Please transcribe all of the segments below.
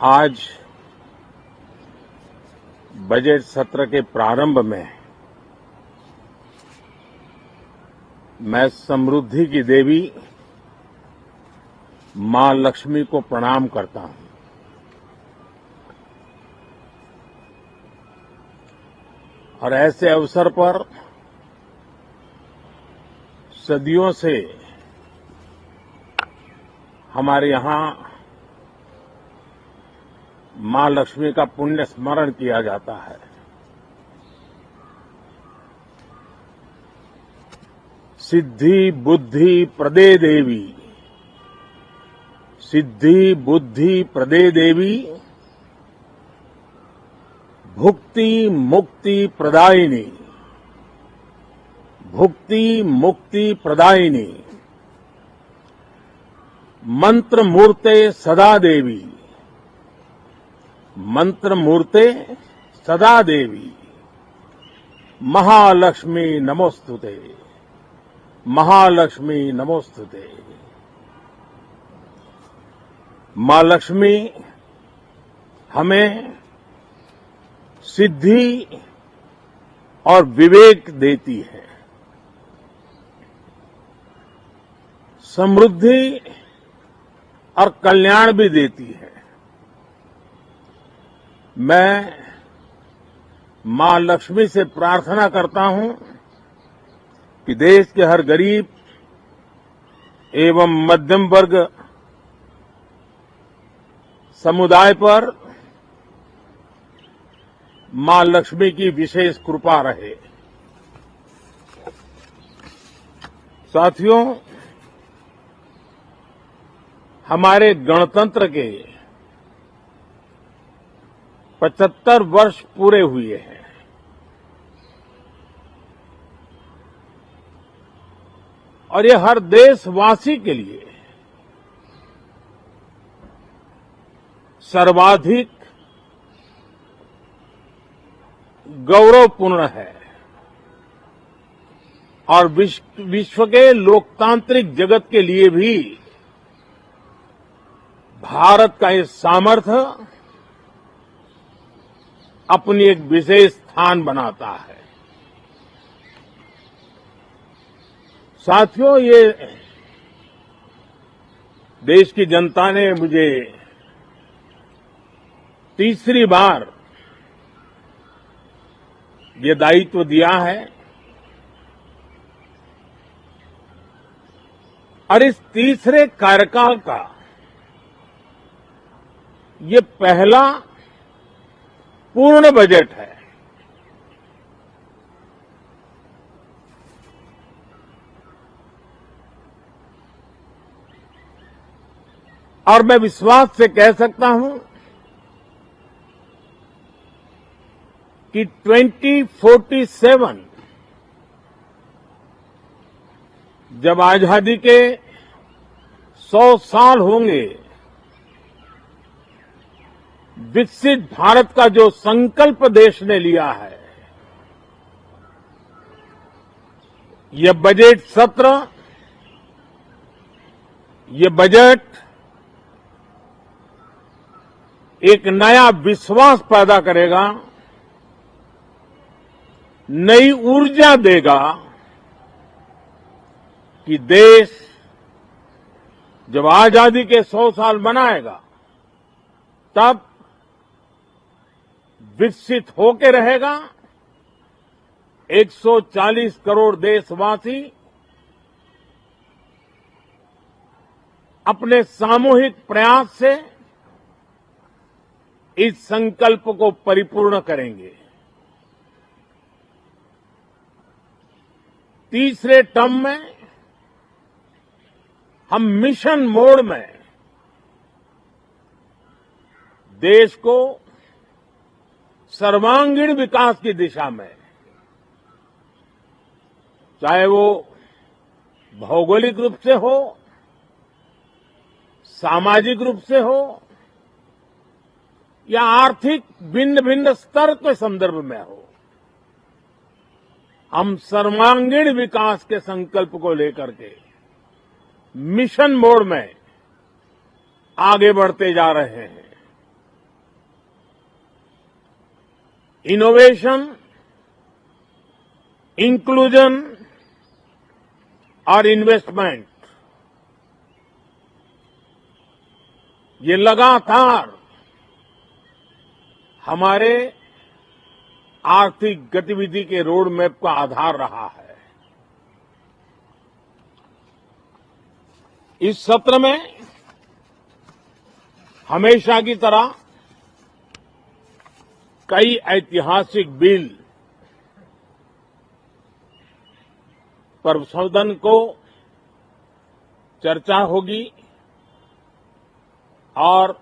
आज बजट सत्र के प्रारंभ में मैं समृद्धि की देवी मां लक्ष्मी को प्रणाम करता हूं। और ऐसे अवसर पर सदियों से हमारे यहां मां लक्ष्मी का पुण्य स्मरण किया जाता है। सिद्धि बुद्धि प्रदे देवी, सिद्धि बुद्धि प्रदे देवी, भुक्ति मुक्ति प्रदायिनी, भुक्ति मुक्ति प्रदायिनी, मंत्र मूर्ते सदा देवी, मंत्र मूर्ते सदा देवी, महालक्ष्मी नमोस्तुते, महालक्ष्मी नमोस्तुते। मां लक्ष्मी हमें सिद्धि और विवेक देती है, समृद्धि और कल्याण भी देती है। मैं मां लक्ष्मी से प्रार्थना करता हूं कि देश के हर गरीब एवं मध्यम वर्ग समुदाय पर मां लक्ष्मी की विशेष कृपा रहे। साथियों, हमारे गणतंत्र के 75 वर्ष पूरे हुए हैं। और ये हर देशवासी के लिए सर्वाधिक गौरवपूर्ण है और विश्व के लोकतांत्रिक जगत के लिए भी भारत का ये सामर्थ्य अपनी एक विशेष स्थान बनाता है। साथियों, ये देश की जनता ने मुझे तीसरी बार ये दायित्व दिया है और इस तीसरे कार्यकाल का ये पहला पूर्ण बजट है। और मैं विश्वास से कह सकता हूं कि 2047 जब आजादी के 100 साल होंगे, विकसित भारत का जो संकल्प देश ने लिया है, ये बजट सत्र, ये बजट एक नया विश्वास पैदा करेगा, नई ऊर्जा देगा कि देश जब आजादी के 100 साल मनाएगा तब विकसित होके रहेगा। 140 करोड़ देशवासी अपने सामूहिक प्रयास से इस संकल्प को परिपूर्ण करेंगे। तीसरे टर्म में हम मिशन मोड में देश को सर्वांगीण विकास की दिशा में, चाहे वो भौगोलिक रूप से हो, सामाजिक रूप से हो या आर्थिक भिन्न भिन्न स्तर के संदर्भ में हो, हम सर्वांगीण विकास के संकल्प को लेकर के मिशन मोड में आगे बढ़ते जा रहे हैं। इनोवेशन, इंक्लूजन और इन्वेस्टमेंट, ये लगातार हमारे आर्थिक गतिविधि के रोड मैप का आधार रहा है। इस सत्र में हमेशा की तरह कई ऐतिहासिक बिल पर सदन को चर्चा होगी और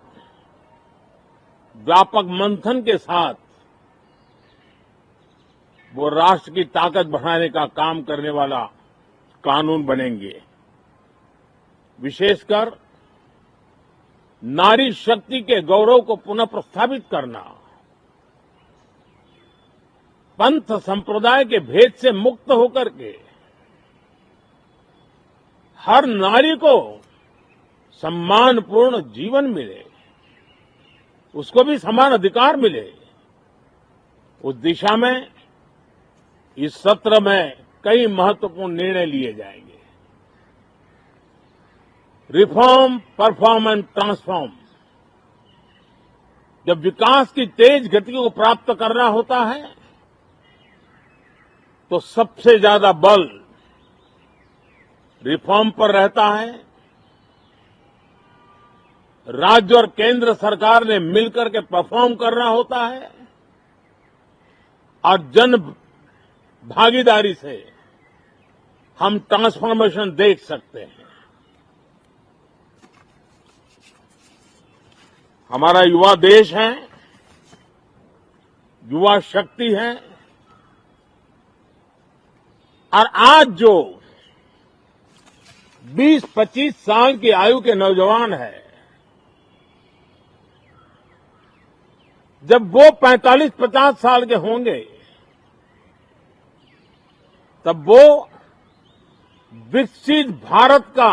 व्यापक मंथन के साथ वो राष्ट्र की ताकत बढ़ाने का काम करने वाला कानून बनेंगे। विशेषकर नारी शक्ति के गौरव को पुनः प्रस्तावित करना, पंथ संप्रदाय के भेद से मुक्त होकर के हर नारी को सम्मानपूर्ण जीवन मिले, उसको भी समान अधिकार मिले, उस दिशा में इस सत्र में कई महत्वपूर्ण निर्णय लिए जाएंगे। Reform, perform and transform. जब विकास की तेज गति को प्राप्त करना होता है तो सबसे ज्यादा बल रिफॉर्म पर रहता है। राज्य और केंद्र सरकार ने मिलकर के परफॉर्म करना होता है और जन भागीदारी से हम ट्रांसफॉर्मेशन देख सकते हैं। हमारा युवा देश है, युवा शक्ति है और आज जो 20-25 साल की आयु के नौजवान है, जब वो 45-50 साल के होंगे तब वो विकसित भारत का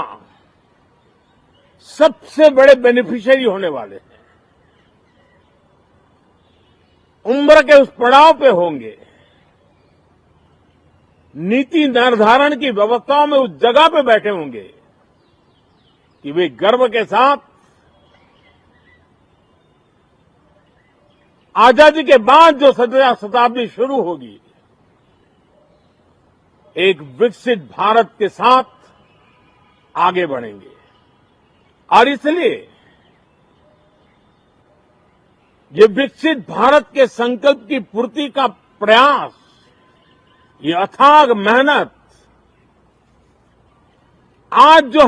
सबसे बड़े बेनिफिशियरी होने वाले हैं। उम्र के उस पड़ाव पे होंगे, नीति निर्धारण की व्यवस्थाओं में उस जगह पे बैठे होंगे कि वे गर्व के साथ आजादी के बाद जो शताब्दी शुरू होगी, एक विकसित भारत के साथ आगे बढ़ेंगे। और इसलिए ये विकसित भारत के संकल्प की पूर्ति का प्रयास, ये अथाग मेहनत, आज जो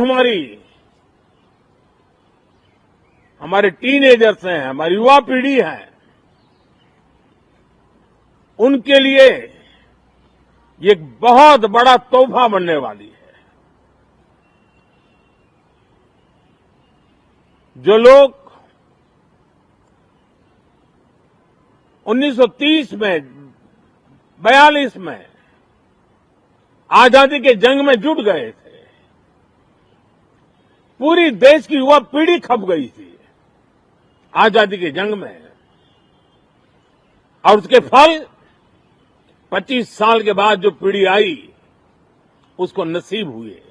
हमारे टीनेजर्स हैं, हमारी युवा पीढ़ी है, उनके लिए ये एक बहुत बड़ा तोहफा बनने वाली है। जो लोग 1930 में, 42 में आजादी के जंग में जुट गए थे, पूरी देश की युवा पीढ़ी खप गई थी आजादी के जंग में, और उसके फल 25 साल के बाद जो पीढ़ी आई उसको नसीब हुए।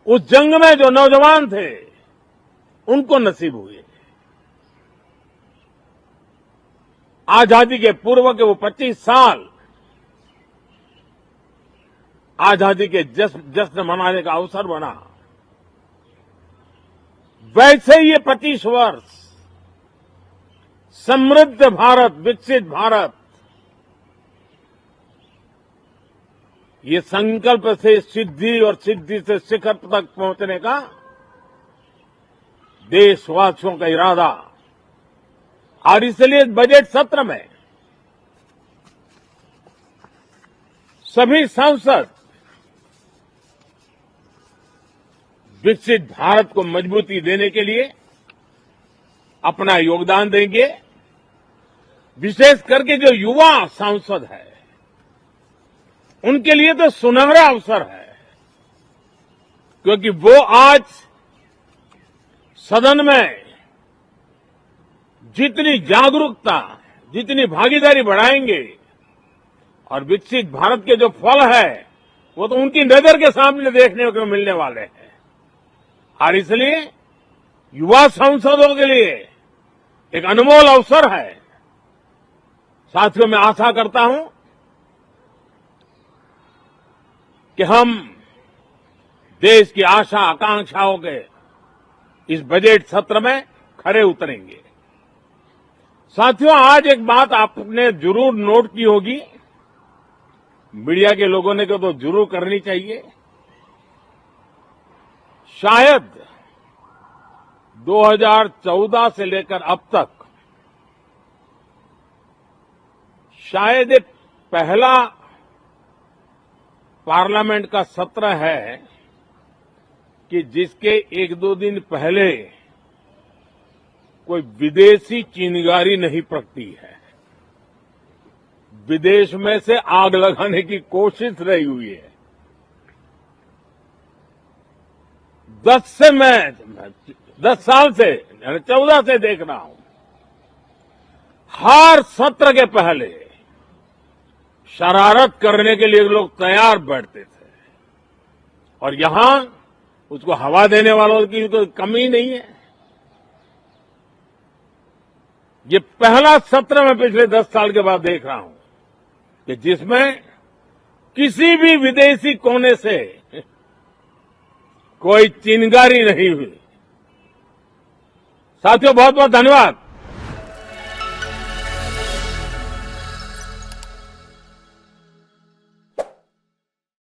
उस जंग में जो नौजवान थे उनको नसीब हुए। आजादी के पूर्व के वो 25 साल आजादी के जश्न मनाने का अवसर बना। वैसे ही ये 25 वर्ष समृद्ध भारत, विकसित भारत, ये संकल्प से सिद्धि और सिद्धि से शिखर तक पहुंचने का देशवासियों का इरादा। और इसलिए बजट सत्र में सभी सांसद विकसित भारत को मजबूती देने के लिए अपना योगदान देंगे। विशेष करके जो युवा सांसद है उनके लिए तो सुनहरा अवसर है, क्योंकि वो आज सदन में जितनी जागरूकता, जितनी भागीदारी बढ़ाएंगे और विकसित भारत के जो फल है वो तो उनकी नजर के सामने देखने को मिलने वाले हैं। और इसलिए युवा सांसदों के लिए एक अनमोल अवसर है। साथियों, मैं आशा करता हूं कि हम देश की आशा आकांक्षाओं के इस बजट सत्र में खरे उतरेंगे। साथियों, आज एक बात आपने जरूर नोट की होगी, मीडिया के लोगों ने तो जरूर करनी चाहिए। शायद 2014 से लेकर अब तक शायद ये पहला पार्लियामेंट का सत्र है कि जिसके एक दो दिन पहले कोई विदेशी चिंगारी नहीं प्रगटी है। विदेश में से आग लगाने की कोशिश रही हुई है। 10 साल से 14 से देख रहा हूं, हर सत्र के पहले शरारत करने के लिए लोग तैयार बैठते थे और यहां उसको हवा देने वालों की कोई कमी नहीं है। ये पहला सत्र मैं पिछले 10 साल के बाद देख रहा हूं कि जिसमें किसी भी विदेशी कोने से कोई चिंगारी नहीं हुई। साथियों, बहुत बहुत धन्यवाद।